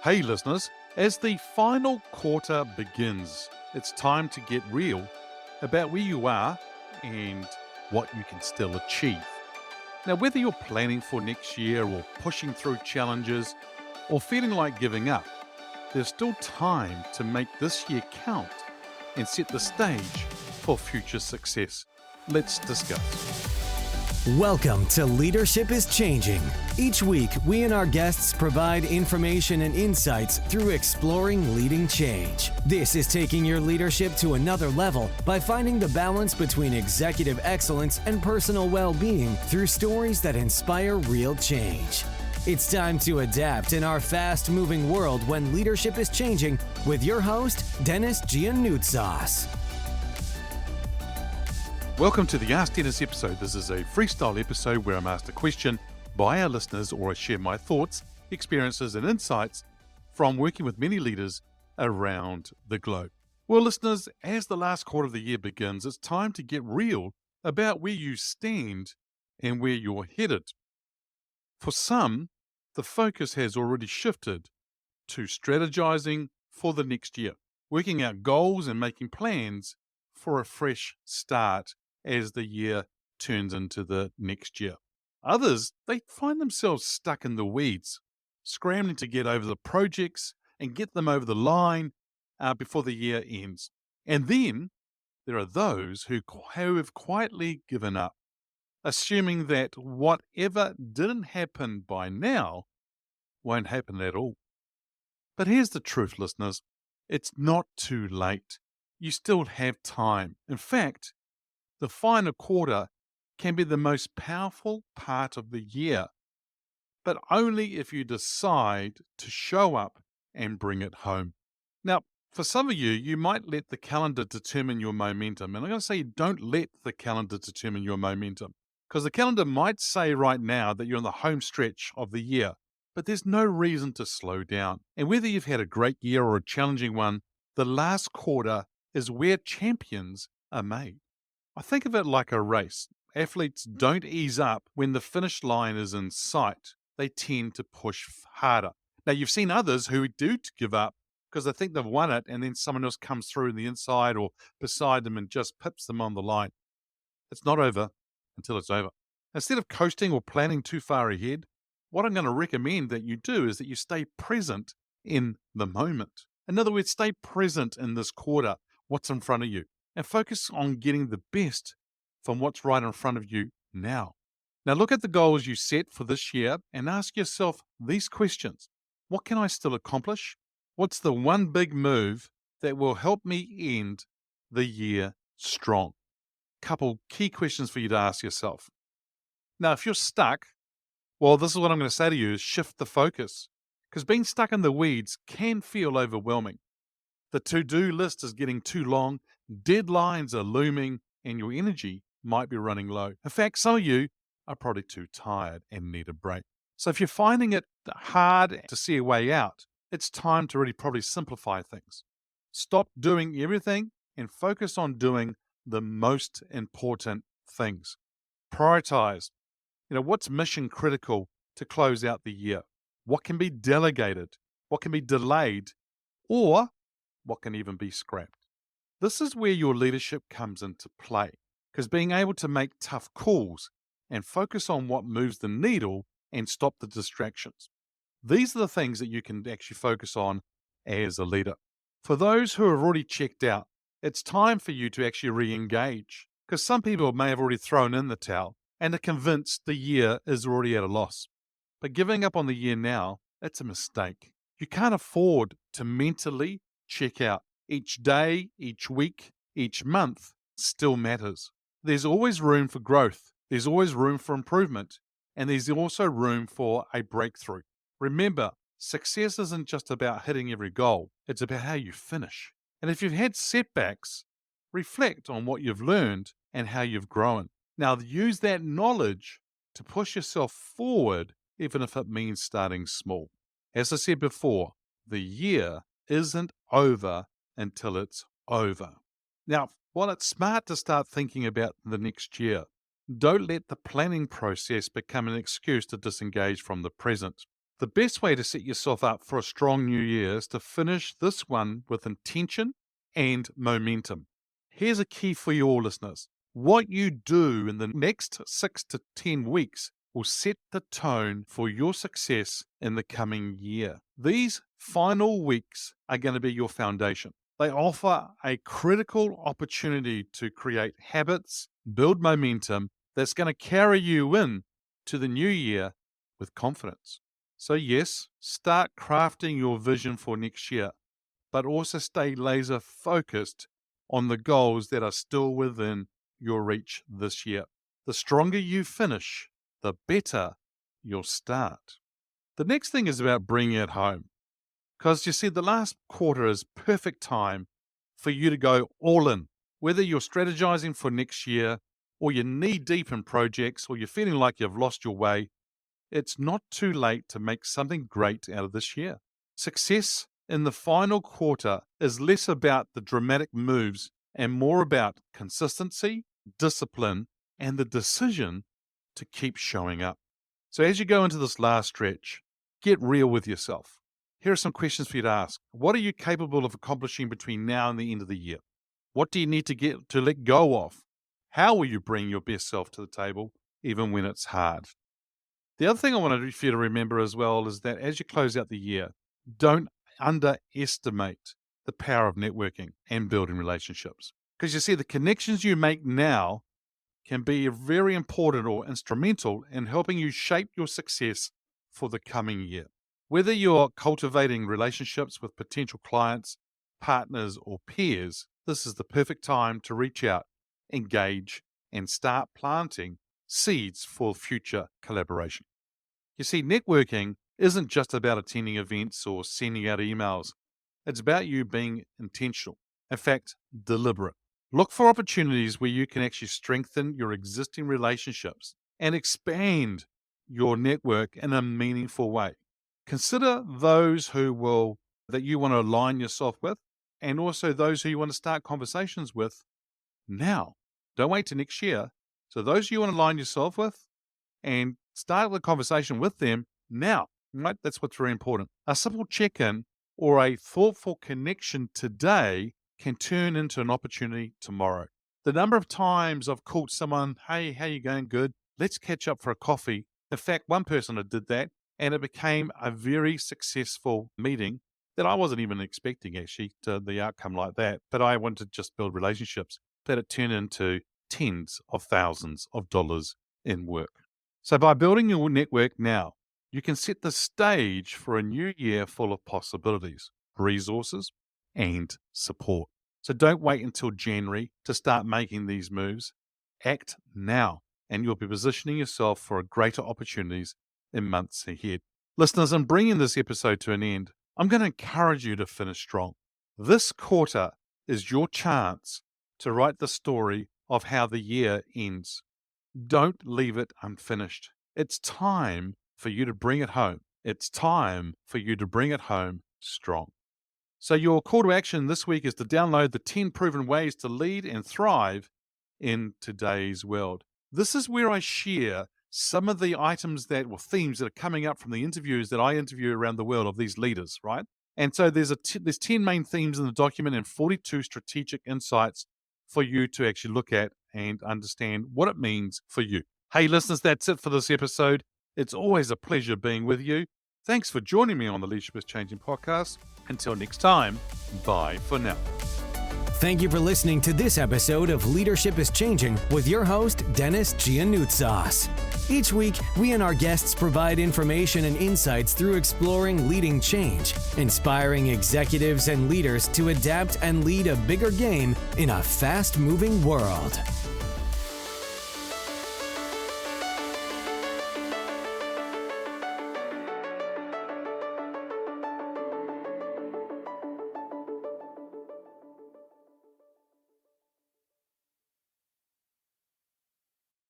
Hey listeners, as the final quarter begins, it's time to get real about where you are and what you can still achieve. Now, whether you're planning for next year or pushing through challenges or feeling like giving up, there's still time to make this year count and set the stage for future success. Let's discuss. Welcome to Leadership is Changing. Each week, we and our guests provide information and insights through exploring leading change. This is taking your leadership to another level by finding the balance between executive excellence and personal well-being through stories that inspire real change. It's time to adapt in our fast-moving world when leadership is changing with your host, Denis Giannoutsas. Welcome to the Ask Denis episode. This is a freestyle episode where I'm asked a question by our listeners, or I share my thoughts, experiences, and insights from working with many leaders around the globe. Well, listeners, as the last quarter of the year begins, it's time to get real about where you stand and where you're headed. For some, the focus has already shifted to strategizing for the next year, working out goals and making plans for a fresh start as the year turns into the next year. Others, they find themselves stuck in the weeds, scrambling to get over the projects and get them over the line before the year ends. And then there are those who have quietly given up, assuming that whatever didn't happen by now won't happen at all. But here's the truth, listeners. It's not too late. You still have time. In fact, the final quarter can be the most powerful part of the year, but only if you decide to show up and bring it home. Now, for some of you, you might let the calendar determine your momentum. And I'm going to say don't let the calendar determine your momentum, because the calendar might say right now that you're on the home stretch of the year, but there's no reason to slow down. And whether you've had a great year or a challenging one, the last quarter is where champions are made. I think of it like a race. Athletes don't ease up when the finish line is in sight. They tend to push harder. Now, you've seen others who do give up because they think they've won it, and then someone else comes through on the inside or beside them and just pips them on the line. It's not over until it's over. Instead of coasting or planning too far ahead, what I'm going to recommend that you do is that you stay present in the moment. In other words, stay present in this quarter, what's in front of you, and focus on getting the best from what's right in front of you now. Now look at the goals you set for this year and ask yourself these questions. What can I still accomplish? What's the one big move that will help me end the year strong? Couple key questions for you to ask yourself. Now, if you're stuck, well, this is what I'm going to say to you is shift the focus, because being stuck in the weeds can feel overwhelming. The to-do list is getting too long, deadlines are looming, and your energy might be running low. In fact, some of you are probably too tired and need a break. So if you're finding it hard to see a way out, it's time to really probably simplify things. Stop doing everything and focus on doing the most important things. Prioritize. What's mission critical to close out the year? What can be delegated? What can be delayed? Or what can even be scrapped? This is where your leadership comes into play, because being able to make tough calls and focus on what moves the needle and stop the distractions. These are the things that you can actually focus on as a leader. For those who have already checked out, it's time for you to actually re-engage, because some people may have already thrown in the towel and are convinced the year is already at a loss. But giving up on the year now, it's a mistake. You can't afford to mentally check out. Each day, each week, each month still matters. There's always room for growth. There's always room for improvement. And there's also room for a breakthrough. Remember, success isn't just about hitting every goal. It's about how you finish. And if you've had setbacks, reflect on what you've learned and how you've grown. Now, use that knowledge to push yourself forward, even if it means starting small. As I said before, the year isn't over until it's over. Now, while it's smart to start thinking about the next year, don't let the planning process become an excuse to disengage from the present. The best way to set yourself up for a strong new year is to finish this one with intention and momentum. Here's a key for you all listeners. What you do in the next 6 to 10 weeks will set the tone for your success in the coming year. These final weeks are going to be your foundation. They offer a critical opportunity to create habits, build momentum that's going to carry you in to the new year with confidence. So yes, start crafting your vision for next year, but also stay laser focused on the goals that are still within your reach this year. The stronger you finish, the better you'll start. The next thing is about bringing it home. Because you see, the last quarter is perfect time for you to go all in. Whether you're strategizing for next year, or you're knee deep in projects, or you're feeling like you've lost your way, it's not too late to make something great out of this year. Success in the final quarter is less about the dramatic moves and more about consistency, discipline, and the decision to keep showing up. So as you go into this last stretch, get real with yourself. Here are some questions for you to ask. What are you capable of accomplishing between now and the end of the year? What do you need to let go of? How will you bring your best self to the table, even when it's hard? The other thing I want for you to remember as well is that as you close out the year, don't underestimate the power of networking and building relationships. Because you see, the connections you make now can be very important or instrumental in helping you shape your success for the coming year. Whether you're cultivating relationships with potential clients, partners, or peers, this is the perfect time to reach out, engage, and start planting seeds for future collaboration. You see, networking isn't just about attending events or sending out emails. It's about you being intentional. In fact, deliberate. Look for opportunities where you can actually strengthen your existing relationships and expand your network in a meaningful way. Consider those that you want to align yourself with, and also those who you want to start conversations with now. Don't wait till next year. So those you want to align yourself with and start the conversation with them now. Right? That's what's very important. A simple check-in or a thoughtful connection today can turn into an opportunity tomorrow. The number of times I've called someone, hey, how you going? Good. Let's catch up for a coffee. In fact, one person did that, and it became a very successful meeting that I wasn't even expecting, actually, to the outcome like that. But I wanted to just build relationships, but it turned into tens of thousands of dollars in work. So by building your network now, you can set the stage for a new year full of possibilities, resources, and support. So don't wait until January to start making these moves. Act now, and you'll be positioning yourself for greater opportunities in months ahead. Listeners, in bringing this episode to an end, I'm going to encourage you to finish strong. This quarter is your chance to write the story of how the year ends. Don't leave it unfinished. It's time for you to bring it home. It's time for you to bring it home strong. So your call to action this week is to download the 10 proven ways to lead and thrive in today's world. This is where I share some of the themes that are coming up from the interviews that I interview around the world of these leaders, right? And so there's 10 main themes in the document and 42 strategic insights for you to actually look at and understand what it means for you. Hey, listeners, that's it for this episode. It's always a pleasure being with you. Thanks for joining me on the Leadership is Changing podcast. Until next time, bye for now. Thank you for listening to this episode of Leadership is Changing with your host, Denis Giannoutsas. Each week, we and our guests provide information and insights through exploring leading change, inspiring executives and leaders to adapt and lead a bigger game in a fast-moving world.